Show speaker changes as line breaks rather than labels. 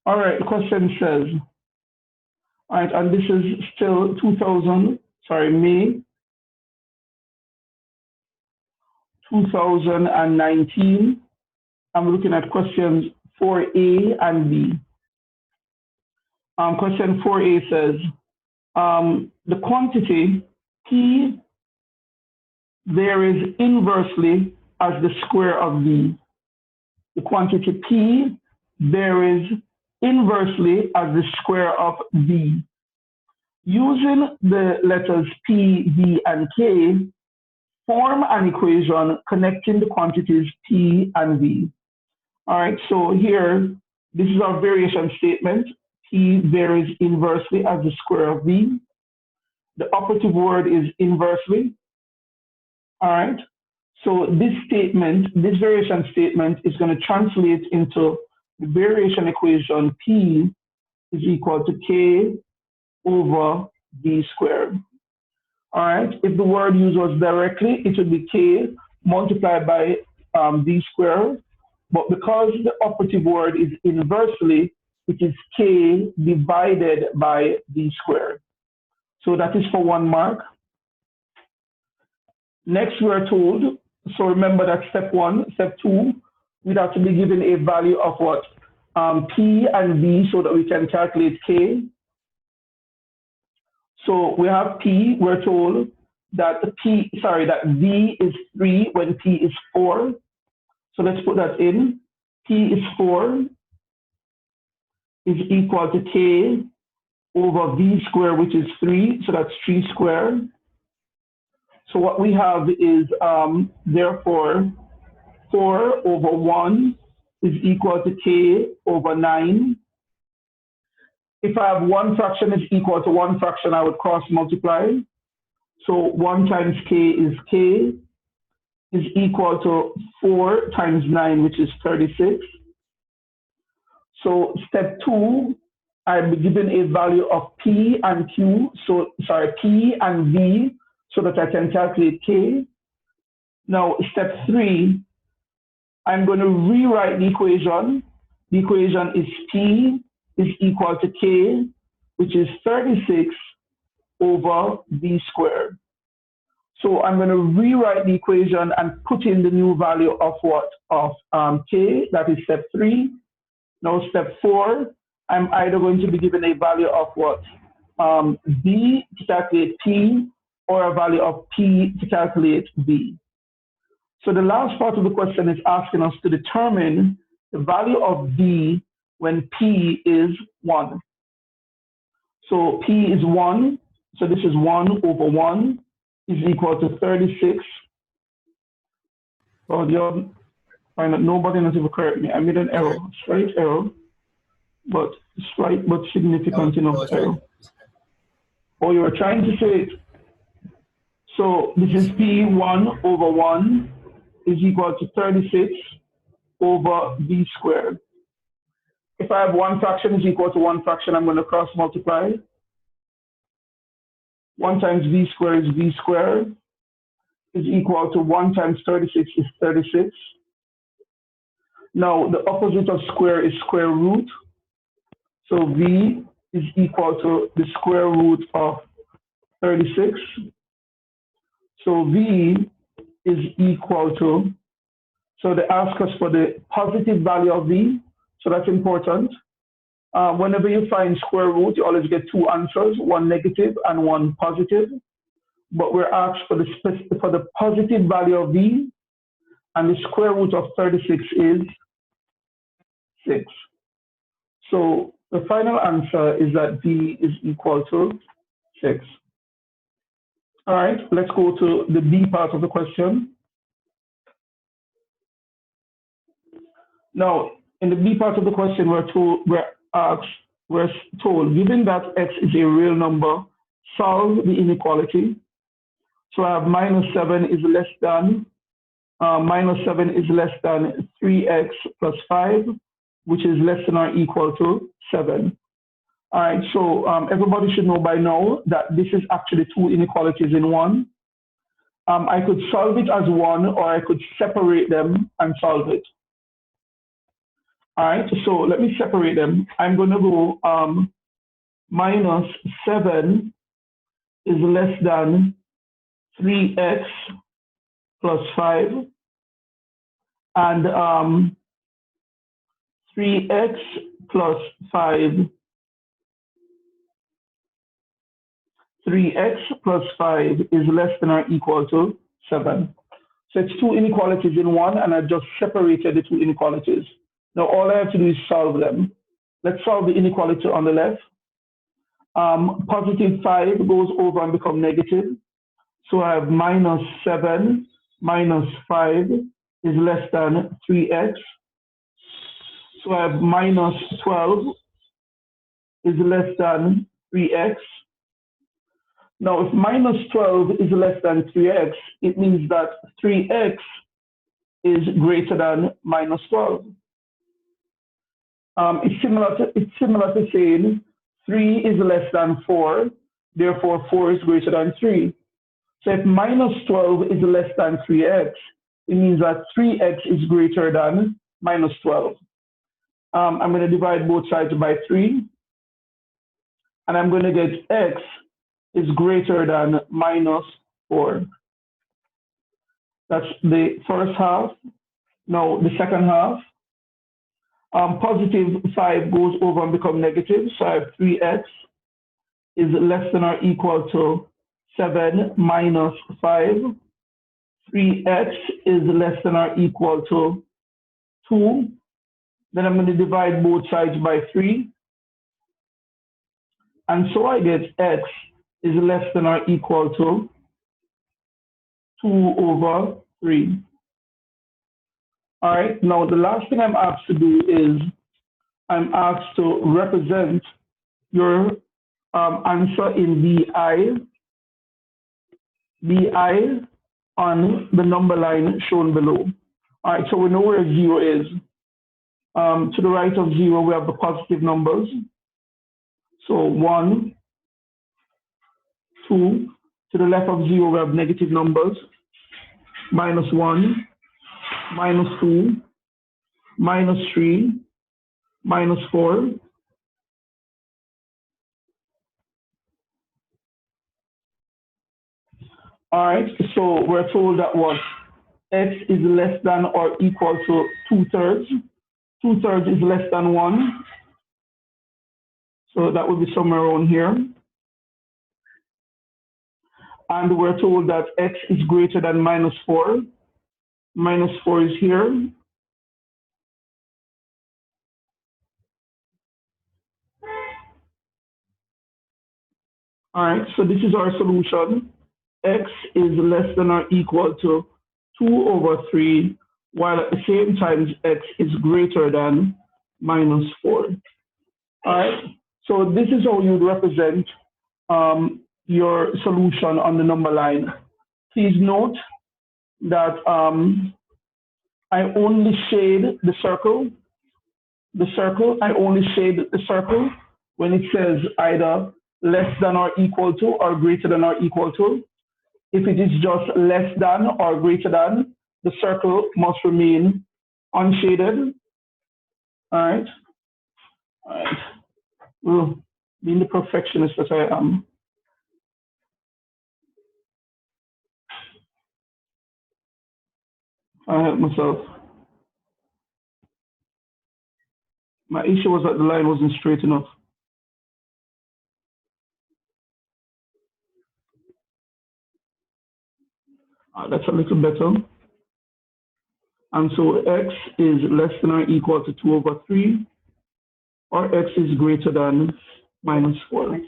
All right, the question says, all right, and this is still May 2019. I'm looking at questions 4A and B. Question 4A says, the quantity P varies inversely as the square of V. The quantity P varies inversely as the square of V. Using the letters P, V, and K, form an equation connecting the quantities P and V. All right, so here, this is our variation statement. P varies inversely as the square of V. The operative word is inversely. All right, so this statement, this variation statement is going to translate into the variation equation P is equal to K over V squared. All right, if the word used was directly, it would be K multiplied by V squared. But because the operative word is inversely, it is K divided by V squared. So that is for 1 mark. Next, we are told, so remember that step 1, step 2, we'd have to be given a value of what? P and V so that we can calculate K. So we have P, we're told that that V is 3 when P is 4. So let's put that in. P is 4 is equal to K over V squared, which is 3. So that's 3 squared. So what we have is, therefore, 4 over 1 is equal to K over 9. If I have one fraction is equal to one fraction, I would cross multiply. So 1 times K is equal to 4 times 9, which is 36. So step 2, I'm given a value of P and Q, P and V, so that I can calculate K. Now, step 3, I'm going to rewrite the equation. The equation is P is equal to K, which is 36 over V squared. So I'm going to rewrite the equation and put in the new value of what? Of K, that is step 3. Now step 4, I'm either going to be given a value of what? V to calculate P, or a value of P to calculate V. So the last part of the question is asking us to determine the value of V when P is 1. So P is 1, so this is 1 over 1 is equal to 36. Oh, nobody knows if you correct me. I made an error, slight error, but slight but significant enough error. Oh, you were trying to say it. So this is P1 over 1 is equal to 36 over V squared. If I have one fraction is equal to one fraction, I'm going to cross multiply. 1 times V squared is V squared is equal to 1 times 36 is 36. Now, the opposite of square is square root. So V is equal to the square root of 36. So V is equal to, so they ask us for the positive value of V. So that's important. Whenever you find square root, you always get 2 answers, one negative and one positive. But we're asked for the positive value of V, and the square root of 36 is 6. So the final answer is that V is equal to 6. All right, let's go to the B part of the question. Now, in the B part of the question, we're told, given that X is a real number, solve the inequality. So I have -7 is less than, -7 is less than 3x plus 5, which is less than or equal to 7. All right, so everybody should know by now that this is actually 2 inequalities in one. I could solve it as one, or I could separate them and solve it. All right, so let me separate them. I'm going to go minus 7 is less than 3x plus 5, and 3x plus 5, 3x plus 5 is less than or equal to 7. So it's two inequalities in one, and I just separated the two inequalities. Now all I have to do is solve them. Let's solve the inequality on the left. Positive 5 goes over and become negative. So I have minus 7 minus 5 is less than 3x. So I have minus 12 is less than 3x. Now, if minus 12 is less than 3x, it means that 3x is greater than minus 12. It's similar to saying 3 is less than 4, therefore 4 is greater than 3. So if minus 12 is less than 3x, it means that 3x is greater than minus 12. I'm going to divide both sides by 3, and I'm going to get x is greater than minus 4. That's the first half. Now the second half. Positive 5 goes over and becomes negative, so I have 3x is less than or equal to 7 minus 5. 3x is less than or equal to 2. Then I'm going to divide both sides by 3. And so I get x is less than or equal to 2 over 3. All right, now the last thing I'm asked to do is I'm asked to represent your answer in BI on the number line shown below. All right, so we know where 0 is. To the right of 0, we have the positive numbers. So 1, 2. To the left of 0, we have negative numbers. Minus 1, minus 2, minus 3, minus 4. All right, so we're told that what? X is less than or equal to 2/3. 2/3 is less than 1. So that would be somewhere around here. And we're told that x is greater than minus 4. Minus 4 is here. All right, so this is our solution. X is less than or equal to 2 over 3, while at the same time x is greater than minus 4. All right, so this is how you represent your solution on the number line. Please note that I only shade the circle. I only shade the circle when it says either less than or equal to or greater than or equal to. If it is just less than or greater than, the circle must remain unshaded. All right. All right. Well, being the perfectionist that I am, I help myself. My issue was that the line wasn't straight enough. That's a little better. And so x is less than or equal to 2 over 3, or x is greater than minus 4.